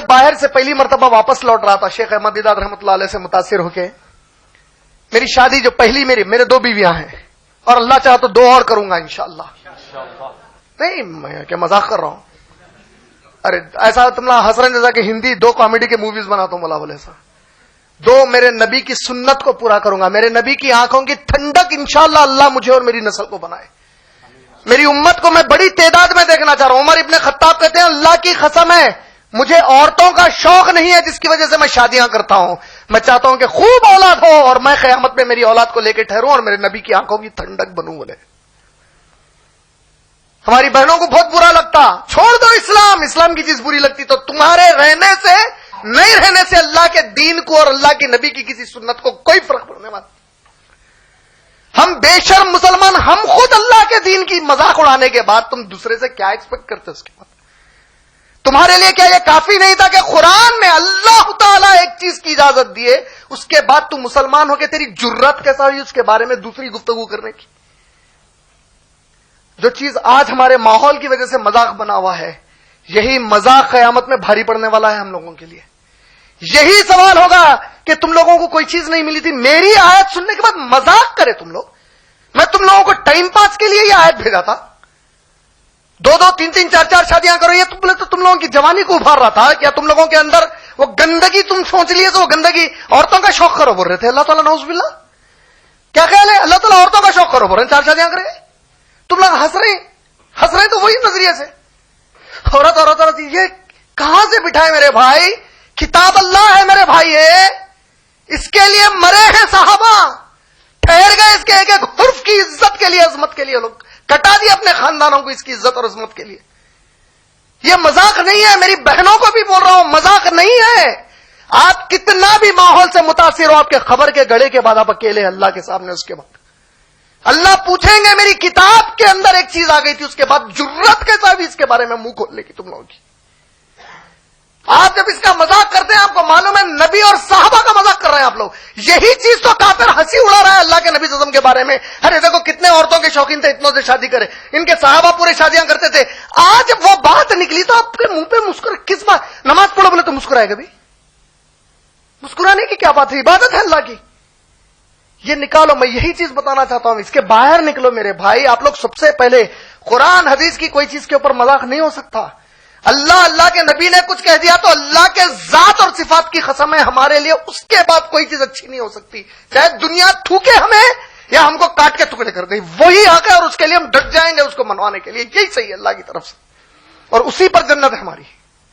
باہر سے پہلی مرتبہ واپس لوٹ رہا تھا شیخ احمد دیدات رحمۃ اللہ علیہ سے متاثر ہو کے. میری شادی جو پہلی میرے 2 بیویاں ہیں اور اللہ چاہا تو 2 اور کروں گا انشاءاللہ. نہیں میں کیا مذاق کر رہا ہوں. ارے ایسا تم لوگ ہنس رہے جیسا کہ ہندی 2 کامیڈی کے موویز بناتا ہوں مولا بولے سا. 2 میرے نبی کی سنت کو پورا کروں گا. میرے نبی کی آنکھوں کی ٹھنڈک انشاءاللہ اللہ مجھے اور میری نسل کو بنائے. میری امت کو میں بڑی تعداد میں دیکھنا چاہ رہا ہوں. عمر ابن خطاب کہتے ہیں اللہ کی قسم ہے مجھے عورتوں کا شوق نہیں ہے جس کی وجہ سے میں شادیاں کرتا ہوں. میں چاہتا ہوں کہ خوب اولاد ہو اور میں قیامت میں میری اولاد کو لے کے ٹھہروں اور میرے نبی کی آنکھوں کی ٹھنڈک بنوں. بولے ہماری بہنوں کو بہت برا لگتا. چھوڑ دو اسلام کی چیز بری لگتی تو تمہارے رہنے سے نہیں رہنے سے اللہ کے دین کو اور اللہ کے نبی کی کسی سنت کو کوئی فرق پڑنے والا. ہم بے شرم مسلمان ہم خود اللہ کے دین کی مذاق اڑانے کے بعد تم دوسرے سے کیا ایکسپیکٹ کرتے اس کے بعد؟ تمہارے لیے کیا یہ کافی نہیں تھا کہ قرآن میں اللہ تعالیٰ ایک چیز کی اجازت دیے اس کے بعد تم مسلمان ہو کے تیری جرت کیسا ہوئی اس کے بارے میں دوسری گفتگو کرنے کی؟ جو چیز آج ہمارے ماحول کی وجہ سے مذاق بنا ہوا ہے یہی مذاق قیامت میں بھاری پڑنے والا ہے ہم لوگوں کے لیے. یہی سوال ہوگا کہ تم لوگوں کو کوئی چیز نہیں ملی تھی میری آیت سننے کے بعد مذاق کرے تم لوگ. میں تم لوگوں کو ٹائم پاس کے لیے یہ آیت بھیجا تھا. 2 3 4 شادیاں کرو یہ تو تم لوگوں کی جوانی کو ابھار رہا تھا. کیا تم لوگوں کے اندر وہ گندگی تم سوچ لیے تو وہ گندگی عورتوں کا شوق کرو بول رہے تھے. اللہ تعالیٰ نعوذ باللہ کیا خیال ہے اللہ تعالیٰ عورتوں کا شوق کرو بول رہے ہیں 4 شادیاں کرے. تم لوگ ہنس رہے ہیں تو وہی نظریے سے عورت یہ کہاں سے بٹھائے میرے بھائی؟ کتاب اللہ ہے میرے بھائی ہے. اس کے لیے مرے ہیں صحابہ ٹھہر گئے اس کے ایک حرف کی عزت کے لیے عظمت کے لیے. لوگ کٹا دیے اپنے خاندانوں کو اس کی عزت اور عظمت کے لیے. یہ مذاق نہیں ہے. میری بہنوں کو بھی بول رہا ہوں مذاق نہیں ہے. آپ کتنا بھی ماحول سے متاثر ہو آپ کے خبر کے گڑے کے بعد آپ اکیلے اللہ کے سامنے. اس کے بعد اللہ پوچھیں گے میری کتاب کے اندر ایک چیز آ گئی تھی اس کے بعد جرت کے ساتھ بھی اس کے بارے میں منہ کھولنے کی تم لوگوں کی. آپ جب اس کا مذاق کرتے ہیں آپ کو معلوم ہے نبی اور صحابہ کا مذاق کر رہے ہیں آپ لوگ. یہی چیز تو کافر ہنسی اڑا رہا ہے اللہ کے نبی صلی اللہ علیہ وسلم کے بارے میں. ارے دیکھو کتنے عورتوں کے شوقین تھے اتنوں سے شادی کرے. ان کے صحابہ پورے شادیاں کرتے تھے. آج وہ بات نکلی تو آپ کے منہ پہ مسکرا کس بات؟ نماز پڑھو بولے تو مسکرائے کبھی؟ مسکرانے کی کیا بات ہے؟ عبادت ہے اللہ کی. یہ نکالو. میں یہی چیز بتانا چاہتا ہوں اس کے باہر نکلو میرے بھائی. آپ لوگ سب سے پہلے قرآن حدیث کی کوئی چیز کے اوپر مذاق نہیں ہو سکتا. اللہ کے نبی نے کچھ کہہ دیا تو اللہ کے ذات اور صفات کی قسم ہے ہمارے لیے اس کے بعد کوئی چیز اچھی نہیں ہو سکتی. چاہے دنیا تھوکے ہمیں یا ہم کو کاٹ کے ٹکڑے کر دے وہی حق ہے اور اس کے لیے ہم ڈٹ جائیں گے اس کو منوانے کے لیے. یہی صحیح ہے اللہ کی طرف سے اور اسی پر جنت ہے ہماری.